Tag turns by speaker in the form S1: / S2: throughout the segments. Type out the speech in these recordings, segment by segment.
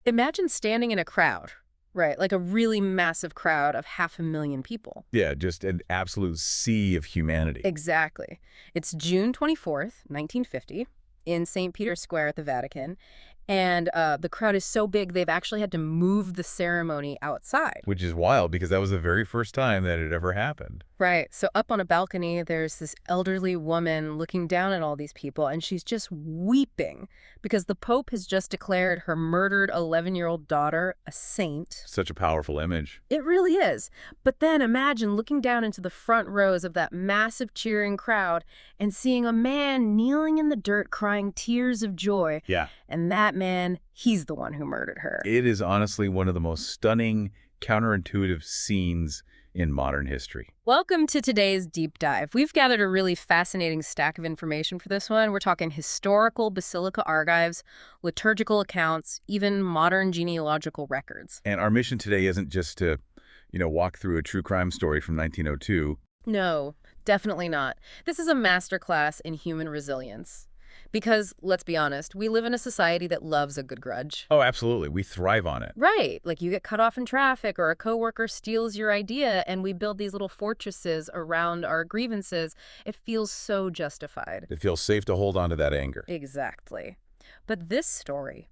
S1: Imagine standing in a crowd, right? Like a really massive crowd of 500,000 people.
S2: Yeah, just an absolute sea of humanity.
S1: Exactly. It's June 24th, 1950, in St. Peter's Square at the Vatican. And the crowd is so big, they've actually had to move the ceremony outside.
S2: Which is wild because that was the very first time that it ever happened.
S1: Right. So up on a balcony, there's this elderly woman looking down at all these people, and she's just weeping because the Pope has just declared her murdered 11-year-old daughter a saint.
S2: Such a powerful image.
S1: It really is. But then imagine looking down into the front rows of that massive cheering crowd and seeing a man kneeling in the dirt crying tears of joy.
S2: Yeah.
S1: And that man, he's the one who murdered her.
S2: It is honestly one of the most stunning, counterintuitive scenes in modern history.
S1: Welcome to today's deep dive. We've gathered a really fascinating stack of information for this one. We're talking historical basilica archives, liturgical accounts, even modern genealogical records.
S2: And our mission today isn't just to, walk through a true crime story from 1902.
S1: No, definitely not. This is a masterclass in human resilience. Because, let's be honest, we live in a society that loves a good grudge.
S2: Oh, absolutely. We thrive on it.
S1: Right. Like you get cut off in traffic or a coworker steals your idea and we build these little fortresses around our grievances. It feels so justified.
S2: It feels safe to hold on to that anger.
S1: Exactly. But this story,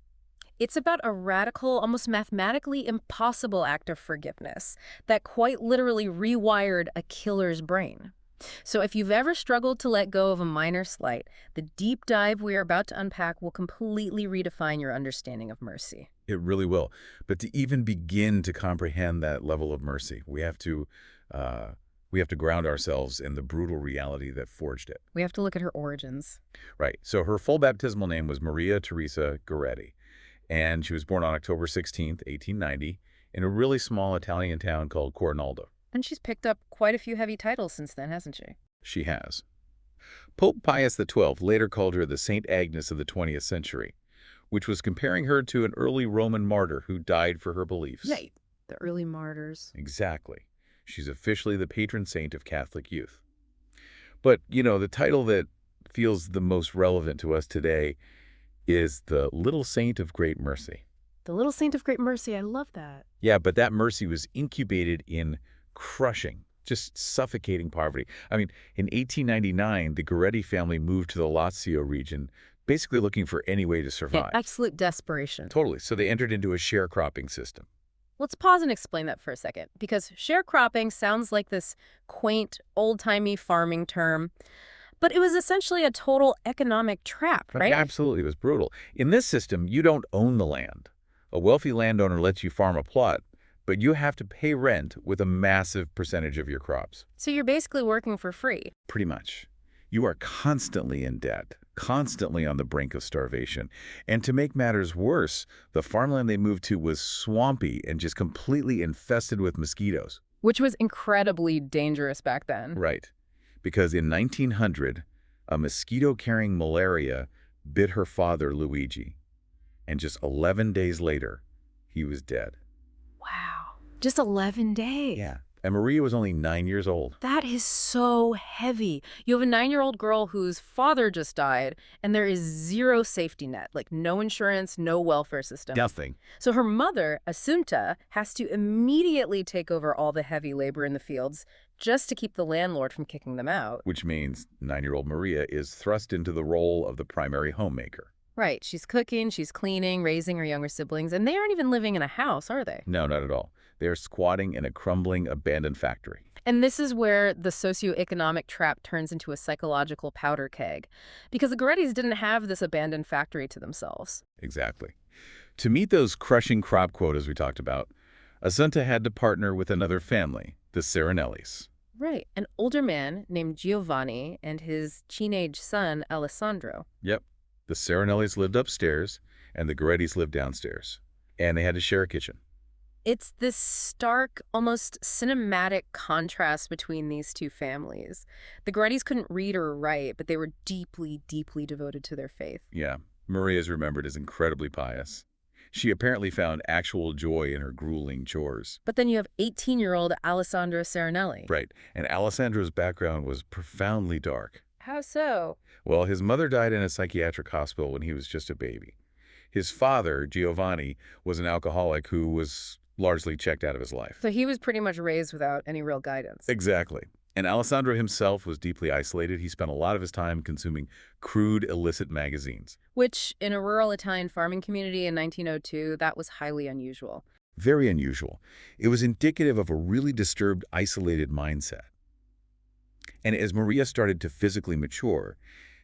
S1: it's about a radical, almost mathematically impossible act of forgiveness that quite literally rewired a killer's brain. So if you've ever struggled to let go of a minor slight, the deep dive we are about to unpack will completely redefine your understanding of mercy.
S2: It really will. But to even begin to comprehend that level of mercy, we have to ground ourselves in the brutal reality that forged it.
S1: We have to look at her origins.
S2: Right. So her full baptismal name was Maria Teresa Goretti, and she was born on October 16th, 1890, in a really small Italian town called Corinaldo.
S1: And she's picked up quite a few heavy titles since then, hasn't she?
S2: She has. Pope Pius XII later called her the Saint Agnes of the 20th century, which was comparing her to an early Roman martyr who died for her beliefs.
S1: Right. The early martyrs.
S2: Exactly. She's officially the patron saint of Catholic youth. But, the title that feels the most relevant to us today is the Little Saint of Great Mercy.
S1: The Little Saint of Great Mercy, I love that.
S2: Yeah, but that mercy was incubated in crushing, just suffocating poverty. I mean, in 1899, the Goretti family moved to the Lazio region, basically looking for any way to survive.
S1: Yeah, absolute desperation.
S2: Totally. So they entered into a sharecropping system.
S1: Let's pause and explain that for a second, because sharecropping sounds like this quaint, old-timey farming term, but it was essentially a total economic trap, right?
S2: Absolutely. It was brutal. In this system, you don't own the land. A wealthy landowner lets you farm a plot, but you have to pay rent with a massive percentage of your crops.
S1: So you're basically working for free.
S2: Pretty much. You are constantly in debt, constantly on the brink of starvation. And to make matters worse, the farmland they moved to was swampy and just completely infested with mosquitoes.
S1: Which was incredibly dangerous back then.
S2: Right. Because in 1900, a mosquito-carrying malaria bit her father, Luigi. And just 11 days later, he was dead.
S1: Wow. Just 11 days.
S2: Yeah. And Maria was only 9 years old.
S1: That is so heavy. You have a 9-year-old girl whose father just died, and there is zero safety net, like no insurance, no welfare system.
S2: Nothing.
S1: So her mother, Assunta, has to immediately take over all the heavy labor in the fields just to keep the landlord from kicking them out.
S2: Which means 9-year-old Maria is thrust into the role of the primary homemaker.
S1: Right. She's cooking, she's cleaning, raising her younger siblings, and they aren't even living in a house, are they?
S2: No, not at all. They're squatting in a crumbling, abandoned factory.
S1: And this is where the socioeconomic trap turns into a psychological powder keg, because the Gorettis didn't have this abandoned factory to themselves.
S2: Exactly. To meet those crushing crop quotas we talked about, Assunta had to partner with another family, the Serenellis.
S1: Right. An older man named Giovanni and his teenage son, Alessandro.
S2: Yep. The Serenellis lived upstairs, and the Gorettis lived downstairs. And they had to share a kitchen.
S1: It's this stark, almost cinematic contrast between these two families. The Gorettis couldn't read or write, but they were deeply, deeply devoted to their faith.
S2: Yeah. Maria is remembered as incredibly pious. She apparently found actual joy in her grueling chores.
S1: But then you have 18-year-old Alessandro Serenelli.
S2: Right. And Alessandro's background was profoundly dark.
S1: How so?
S2: Well, his mother died in a psychiatric hospital when he was just a baby. His father, Giovanni, was an alcoholic who was largely checked out of his life.
S1: So he was pretty much raised without any real guidance.
S2: Exactly. And Alessandro himself was deeply isolated. He spent a lot of his time consuming crude, illicit magazines.
S1: Which, in a rural Italian farming community in 1902, that was highly unusual.
S2: Very unusual. It was indicative of a really disturbed, isolated mindset. And as Maria started to physically mature,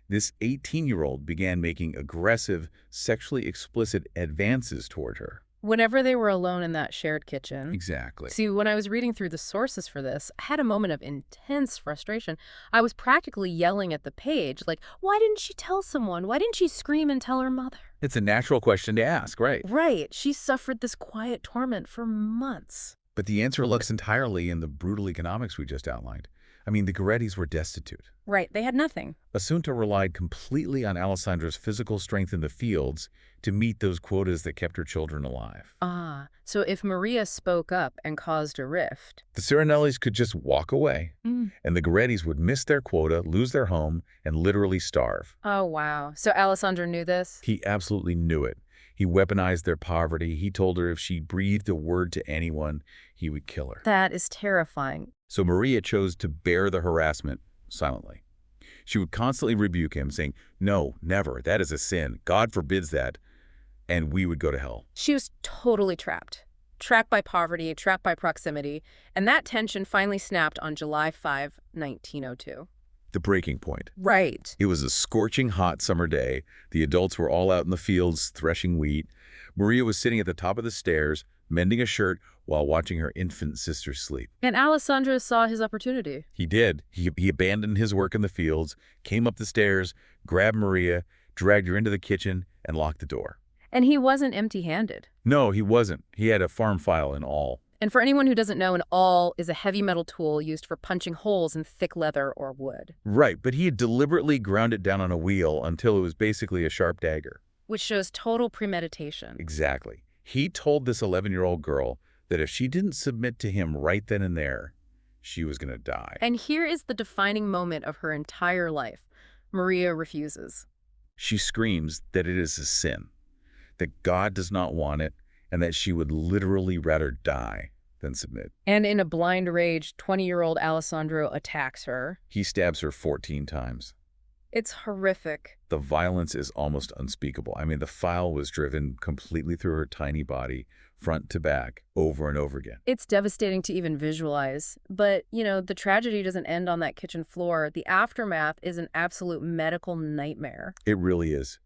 S2: this 18-year-old began making aggressive, sexually explicit advances toward her.
S1: Whenever they were alone in that shared kitchen.
S2: Exactly.
S1: See, when I was reading through the sources for this, I had a moment of intense frustration. I was practically yelling at the page, like, why didn't she tell someone? Why didn't she scream and tell her mother?
S2: It's a natural question to ask, right?
S1: Right. She suffered this quiet torment for months.
S2: But the answer looks entirely in the brutal economics we just outlined. I mean, the Gorettis were destitute.
S1: Right. They had nothing.
S2: Assunta relied completely on Alessandro's physical strength in the fields to meet those quotas that kept her children alive.
S1: Ah, so if Maria spoke up and caused a rift.
S2: The Serenellis could just walk away,
S1: Mm.
S2: and the Gorettis would miss their quota, lose their home, and literally starve.
S1: Oh, wow. So Alessandro knew this?
S2: He absolutely knew it. He weaponized their poverty. He told her if she breathed a word to anyone, he would kill her.
S1: That is terrifying.
S2: So Maria chose to bear the harassment silently. She would constantly rebuke him, saying, "No, never. That is a sin. God forbids that." And we would go to hell.
S1: She was totally trapped. Trapped by poverty, trapped by proximity. And that tension finally snapped on July 5, 1902.
S2: The breaking point.
S1: Right.
S2: It was a scorching hot summer day. The adults were all out in the fields threshing wheat. Maria was sitting at the top of the stairs, mending a shirt while watching her infant sister sleep.
S1: And Alessandro saw his opportunity.
S2: He did. He abandoned his work in the fields, came up the stairs, grabbed Maria, dragged her into the kitchen, and locked the door.
S1: And he wasn't empty-handed.
S2: No, he wasn't. He had a farm file and all.
S1: And for anyone who doesn't know, an awl is a heavy metal tool used for punching holes in thick leather or wood.
S2: Right, but he had deliberately ground it down on a wheel until it was basically a sharp dagger.
S1: Which shows total premeditation.
S2: Exactly. He told this 11-year-old girl that if she didn't submit to him right then and there, she was going to die.
S1: And here is the defining moment of her entire life. Maria refuses.
S2: She screams that it is a sin, that God does not want it, and that she would literally rather die than submit.
S1: And in a blind rage, 20-year-old Alessandro attacks her.
S2: He stabs her 14 times.
S1: It's horrific.
S2: The violence is almost unspeakable. I mean, the file was driven completely through her tiny body, front to back, over and over again.
S1: It's devastating to even visualize. But, the tragedy doesn't end on that kitchen floor. The aftermath is an absolute medical nightmare.
S2: It really is.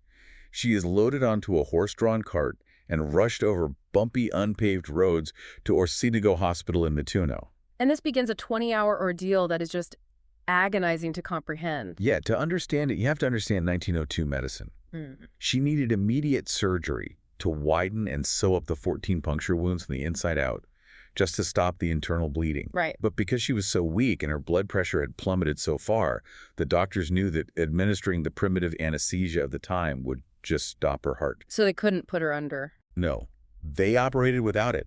S2: She is loaded onto a horse-drawn cart and rushed over bumpy, unpaved roads to Orsinigo Hospital in Nettuno.
S1: And this begins a 20-hour ordeal that is just agonizing to comprehend.
S2: Yeah, to understand it, you have to understand 1902 medicine. She needed immediate surgery to widen and sew up the 14 puncture wounds from the inside out, just to stop the internal bleeding.
S1: Right.
S2: But because she was so weak and her blood pressure had plummeted so far, the doctors knew that administering the primitive anesthesia of the time would just stop her heart.
S1: So they couldn't put her under.
S2: No, they operated without it.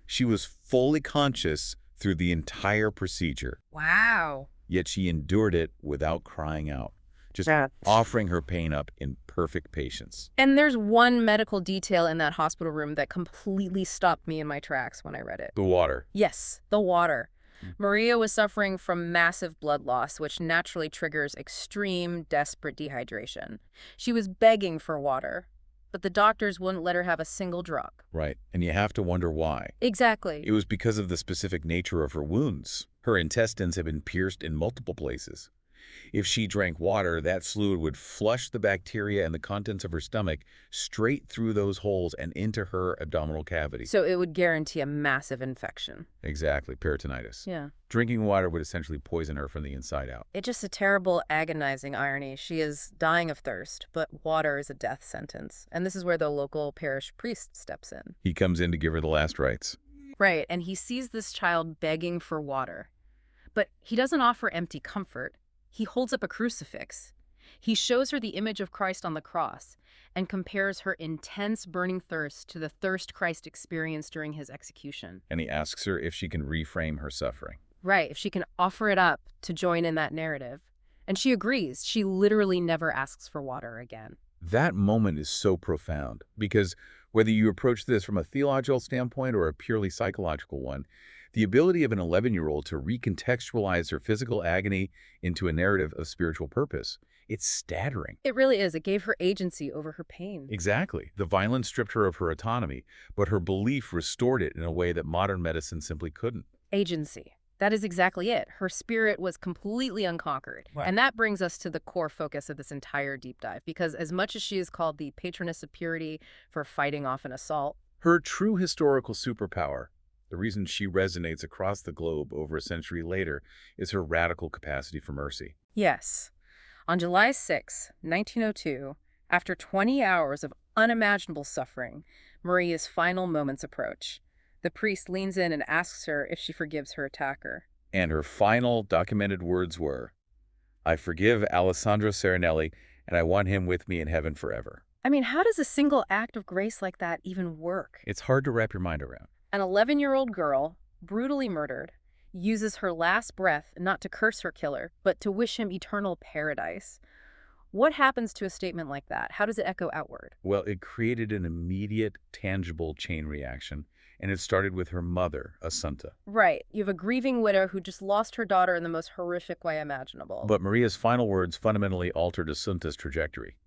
S2: She was fully conscious through the entire procedure.
S1: Wow.
S2: Yet she endured it without crying out, just offering her pain up in perfect patience.
S1: And there's one medical detail in that hospital room that completely stopped me in my tracks when I read it.
S2: The water.
S1: Yes, the water. Maria was suffering from massive blood loss, which naturally triggers extreme, desperate dehydration. She was begging for water, but the doctors wouldn't let her have a single drop.
S2: Right, and you have to wonder why.
S1: Exactly.
S2: It was because of the specific nature of her wounds. Her intestines had been pierced in multiple places. If she drank water, that fluid would flush the bacteria and the contents of her stomach straight through those holes and into her abdominal cavity.
S1: So it would guarantee a massive infection.
S2: Exactly, peritonitis.
S1: Yeah.
S2: Drinking water would essentially poison her from the inside out.
S1: It's just a terrible, agonizing irony. She is dying of thirst, but water is a death sentence. And this is where the local parish priest steps in.
S2: He comes in to give her the last rites.
S1: Right, and he sees this child begging for water. But he doesn't offer empty comfort. He holds up a crucifix. He shows her the image of Christ on the cross and compares her intense burning thirst to the thirst Christ experienced during his execution.
S2: And he asks her if she can reframe her suffering.
S1: Right, if she can offer it up to join in that narrative. And she agrees. She literally never asks for water again.
S2: That moment is so profound because whether you approach this from a theological standpoint or a purely psychological one, the ability of an 11-year-old to recontextualize her physical agony into a narrative of spiritual purpose, it's staggering.
S1: It really is. It gave her agency over her pain.
S2: Exactly. The violence stripped her of her autonomy, but her belief restored it in a way that modern medicine simply couldn't.
S1: Agency. That is exactly it. Her spirit was completely unconquered.
S2: Right.
S1: And that brings us to the core focus of this entire deep dive, because as much as she is called the patroness of purity for fighting off an assault,
S2: Her true historical superpower, the reason she resonates across the globe over a century later, is her radical capacity for mercy.
S1: yes, on July 6, 1902, after 20 hours of unimaginable suffering, Maria's final moments approach. The priest leans in and asks her if she forgives her attacker.
S2: And her final documented words were, "I forgive Alessandro Serenelli, and I want him with me in heaven forever."
S1: I mean, how does a single act of grace like that even work?
S2: It's hard to wrap your mind around.
S1: An 11-year-old girl, brutally murdered, uses her last breath not to curse her killer, but to wish him eternal paradise. What happens to a statement like that? How does it echo outward?
S2: Well, it created an immediate, tangible chain reaction, and it started with her mother, Assunta.
S1: Right. You have a grieving widow who just lost her daughter in the most horrific way imaginable.
S2: But Maria's final words fundamentally altered Assunta's trajectory.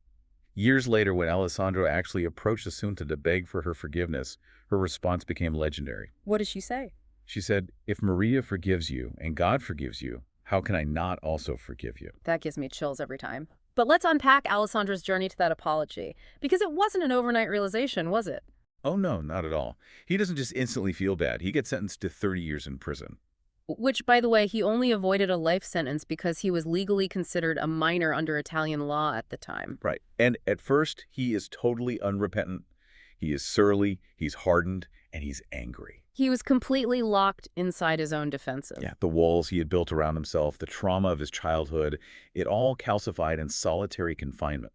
S2: Years later, when Alessandro actually approached Assunta to beg for her forgiveness, her response became legendary.
S1: What does she say?
S2: She said, "If Maria forgives you and God forgives you, how can I not also forgive you?"
S1: That gives me chills every time. But let's unpack Alessandro's journey to that apology, because it wasn't an overnight realization, was it?
S2: Oh no, not at all. He doesn't just instantly feel bad. He gets sentenced to 30 years in prison.
S1: Which, by the way, he only avoided a life sentence because he was legally considered a minor under Italian law at the time.
S2: Right. And at first, he is totally unrepentant. He is surly, he's hardened, and he's angry.
S1: He was completely locked inside his own defensive.
S2: Yeah, the walls he had built around himself, the trauma of his childhood, it all calcified in solitary confinement.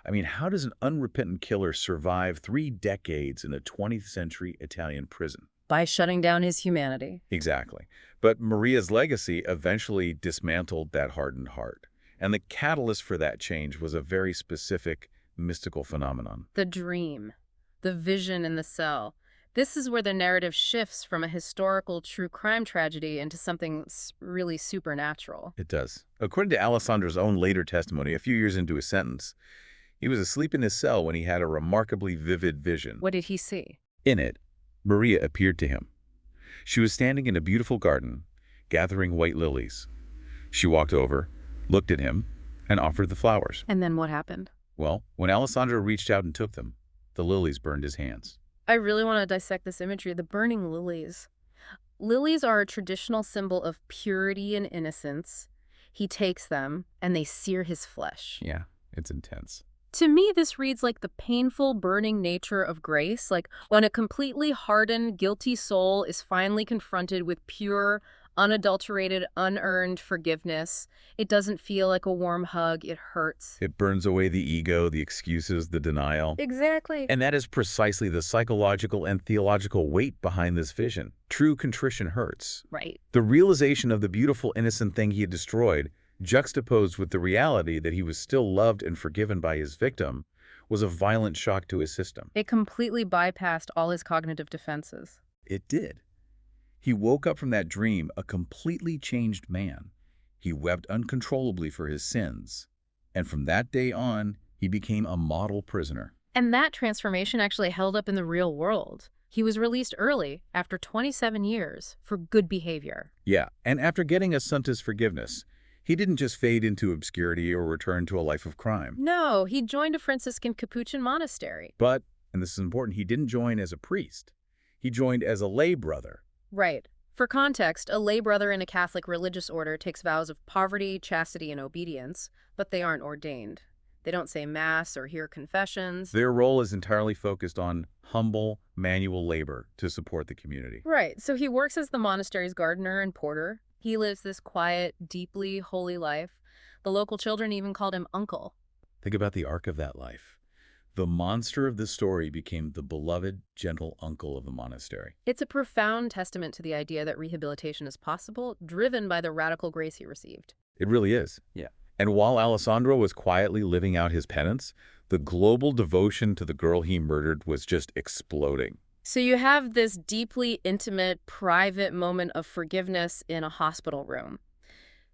S2: I mean, how does an unrepentant killer survive 3 decades in a 20th century Italian prison?
S1: By shutting down his humanity.
S2: Exactly. But Maria's legacy eventually dismantled that hardened heart. And the catalyst for that change was a very specific mystical phenomenon.
S1: The dream. The vision in the cell. This is where the narrative shifts from a historical true crime tragedy into something really supernatural.
S2: It does. According to Alessandro's own later testimony, a few years into his sentence, he was asleep in his cell when he had a remarkably vivid vision.
S1: What did he see?
S2: In it, Maria appeared to him. She was standing in a beautiful garden, gathering white lilies. She walked over, looked at him, and offered the flowers.
S1: And then what happened?
S2: Well, when Alessandro reached out and took them, the lilies burned his hands.
S1: I really want to dissect this imagery. The burning lilies. Lilies are a traditional symbol of purity and innocence. He takes them, and they sear his flesh.
S2: Yeah, it's intense.
S1: To me, this reads like the painful, burning nature of grace, like when a completely hardened, guilty soul is finally confronted with pure, unadulterated, unearned forgiveness. It doesn't feel like a warm hug. It hurts.
S2: It burns away the ego, the excuses, the denial.
S1: Exactly.
S2: And that is precisely the psychological and theological weight behind this vision. True contrition hurts.
S1: Right.
S2: The realization of the beautiful, innocent thing he had destroyed, juxtaposed with the reality that he was still loved and forgiven by his victim, was a violent shock to his system.
S1: It completely bypassed all his cognitive defenses.
S2: It did. He woke up from that dream a completely changed man. He wept uncontrollably for his sins. And from that day on, he became a model prisoner.
S1: And that transformation actually held up in the real world. He was released early, after 27 years, for good behavior.
S2: Yeah, and after getting Assunta's forgiveness, he didn't just fade into obscurity or return to a life of crime.
S1: No, he joined a Franciscan Capuchin monastery.
S2: But, and this is important, he didn't join as a priest. He joined as a lay brother.
S1: Right. For context, a lay brother in a Catholic religious order takes vows of poverty, chastity, and obedience, but they aren't ordained. They don't say Mass or hear confessions.
S2: Their role is entirely focused on humble manual labor to support the community.
S1: Right, so he works as the monastery's gardener and porter. He lives this quiet, deeply holy life. The local children even called him Uncle.
S2: Think about the arc of that life. The monster of the story became the beloved, gentle uncle of the monastery.
S1: It's a profound testament to the idea that rehabilitation is possible, driven by the radical grace he received.
S2: It really is. Yeah. And while Alessandro was quietly living out his penance, The global devotion to the girl he murdered was just exploding.
S1: So you have this deeply intimate, private moment of forgiveness in a hospital room.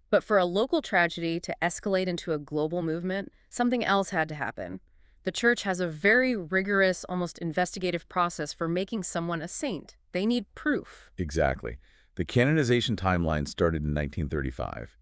S1: But for a local tragedy to escalate into a global movement, something else had to happen. The church has a very rigorous, almost investigative process for making someone a saint. They need proof.
S2: Exactly. The canonization timeline started in 1935.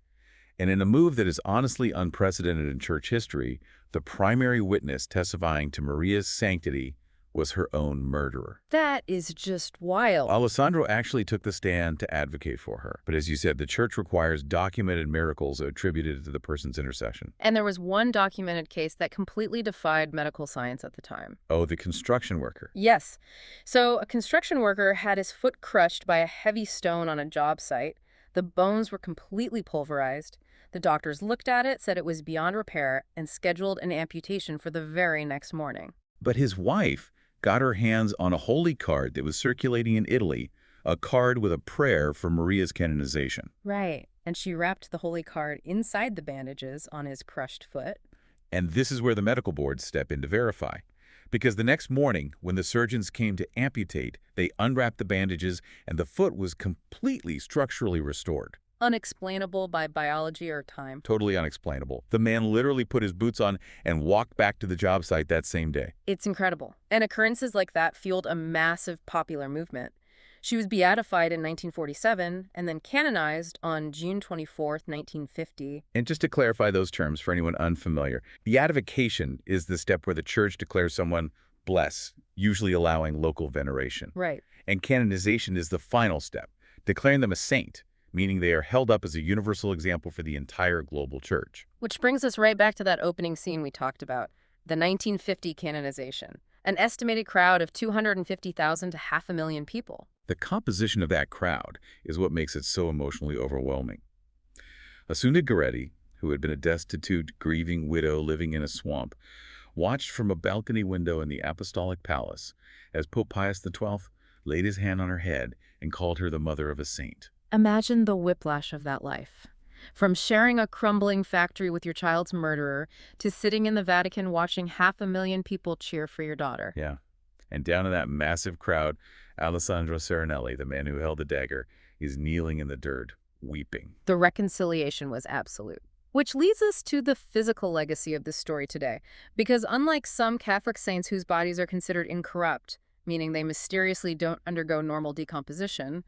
S2: And in a move that is honestly unprecedented in church history, the primary witness testifying to Maria's sanctity was her own murderer.
S1: That is just wild.
S2: Alessandro actually took the stand to advocate for her. But as you said, the church requires documented miracles attributed to the person's intercession.
S1: And there was one documented case that completely defied medical science at the time.
S2: Oh, the construction worker.
S1: Yes. So a construction worker had his foot crushed by a heavy stone on a job site. The bones were completely pulverized. The doctors looked at it, said it was beyond repair, and scheduled an amputation for the very next morning.
S2: But his wife got her hands on a holy card that was circulating in Italy, a card with a prayer for Maria's canonization.
S1: Right. And she wrapped the holy card inside the bandages on his crushed foot.
S2: And this is where the medical boards step in to verify. Because the next morning, when the surgeons came to amputate, they unwrapped the bandages and the foot was completely structurally restored.
S1: Unexplainable by biology or time.
S2: Totally unexplainable. The man literally put his boots on and walked back to the job site that same day.
S1: It's incredible. And occurrences like that fueled a massive popular movement. She was beatified in 1947 and then canonized on June 24th, 1950.
S2: And just to clarify those terms for anyone unfamiliar, beatification is the step where the church declares someone blessed, usually allowing local veneration.
S1: Right.
S2: And canonization is the final step, declaring them a saint, meaning they are held up as a universal example for the entire global church.
S1: Which brings us right back to that opening scene we talked about, the 1950 canonization. An estimated crowd of 250,000 to 500,000 people.
S2: The composition of that crowd is what makes it so emotionally overwhelming. Alessandro Goretti, who had been a destitute, grieving widow living in a swamp, watched from a balcony window in the Apostolic Palace as Pope Pius XII laid his hand on her head and called her the mother of a saint.
S1: Imagine the whiplash of that life. From sharing a crumbling factory with your child's murderer to sitting in the Vatican watching 500,000 people cheer for your daughter.
S2: Yeah. And down in that massive crowd, Alessandro Serenelli, the man who held the dagger, is kneeling in the dirt, weeping.
S1: The reconciliation was absolute. Which leads us to the physical legacy of this story today. Because unlike some Catholic saints whose bodies are considered incorrupt, meaning they mysteriously don't undergo normal decomposition,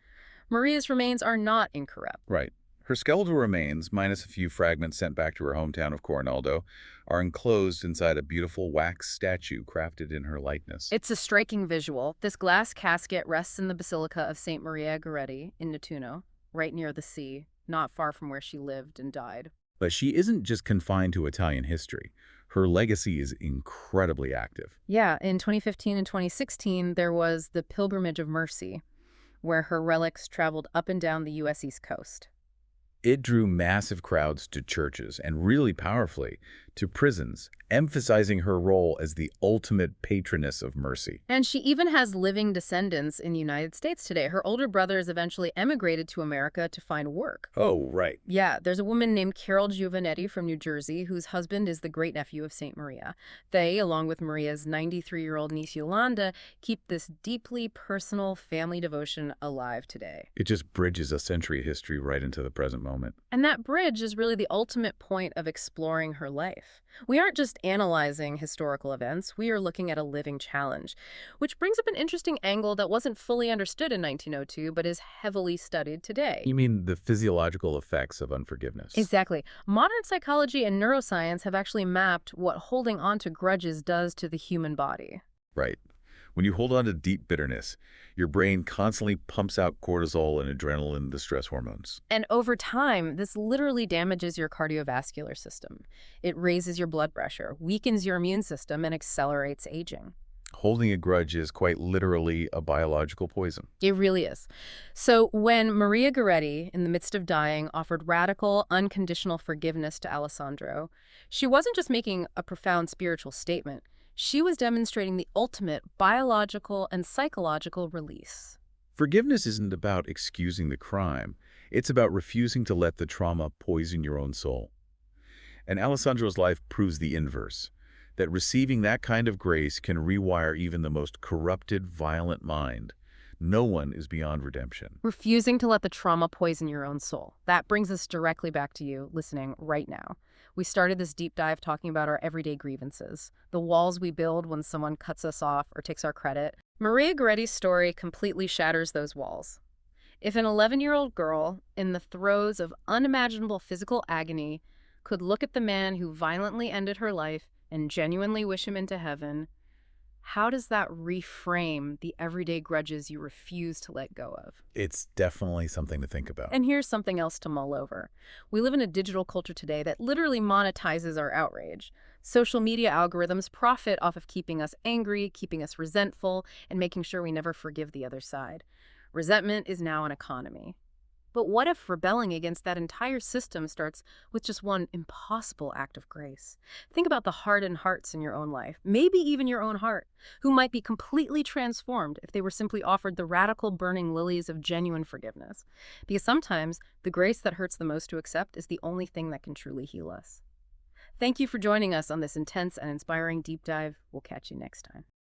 S1: Maria's remains are not incorrupt.
S2: Right. Her skeletal remains, minus a few fragments sent back to her hometown of Coronaldo, are enclosed inside a beautiful wax statue crafted in her likeness.
S1: It's a striking visual. This glass casket rests in the Basilica of Saint Maria Goretti in Nettuno, right near the sea, not far from where she lived and died.
S2: But she isn't just confined to Italian history. Her legacy is incredibly active.
S1: Yeah, in 2015 and 2016, there was the Pilgrimage of Mercy, where her relics traveled up and down the U.S. East Coast.
S2: It drew massive crowds to churches and, really powerfully, to prisons, emphasizing her role as the ultimate patroness of mercy.
S1: And she even has living descendants in the United States today. Her older brothers eventually emigrated to America to find work.
S2: Oh, right.
S1: Yeah, there's a woman named Carol Giovanetti from New Jersey whose husband is the great-nephew of Saint Maria. They, along with Maria's 93-year-old niece Yolanda, keep this deeply personal family devotion alive today.
S2: It just bridges a century of history right into the present moment.
S1: And that bridge is really the ultimate point of exploring her life. We aren't just analyzing historical events, we are looking at a living challenge, which brings up an interesting angle that wasn't fully understood in 1902 but is heavily studied today.
S2: You mean the physiological effects of unforgiveness?
S1: Exactly. Modern psychology and neuroscience have actually mapped what holding on to grudges does to the human body.
S2: Right. When you hold on to deep bitterness, your brain constantly pumps out cortisol and adrenaline, the stress hormones.
S1: And over time, this literally damages your cardiovascular system. It raises your blood pressure, weakens your immune system, and accelerates aging.
S2: Holding a grudge is quite literally a biological poison.
S1: It really is. So when Maria Goretti, in the midst of dying, offered radical, unconditional forgiveness to Alessandro, she wasn't just making a profound spiritual statement. She was demonstrating the ultimate biological and psychological release.
S2: Forgiveness isn't about excusing the crime. It's about refusing to let the trauma poison your own soul. And Alessandro's life proves the inverse. that receiving that kind of grace can rewire even the most corrupted, violent mind. No one is beyond redemption.
S1: Refusing to let the trauma poison your own soul. That brings us directly back to you listening right now. We started this deep dive talking about our everyday grievances, the walls we build when someone cuts us off or takes our credit. Maria Goretti's story completely shatters those walls. If an 11-year-old girl, in the throes of unimaginable physical agony, could look at the man who violently ended her life and genuinely wish him into heaven, how does that reframe the everyday grudges you refuse to let go of?
S2: It's definitely something to think about.
S1: And here's something else to mull over. We live in a digital culture today that literally monetizes our outrage. Social media algorithms profit off of keeping us angry, keeping us resentful, and making sure we never forgive the other side. Resentment is now an economy. But what if rebelling against that entire system starts with just one impossible act of grace? Think about the hardened hearts in your own life, maybe even your own heart, who might be completely transformed if they were simply offered the radical burning lilies of genuine forgiveness. Because sometimes the grace that hurts the most to accept is the only thing that can truly heal us. Thank you for joining us on this intense and inspiring deep dive. We'll catch you next time.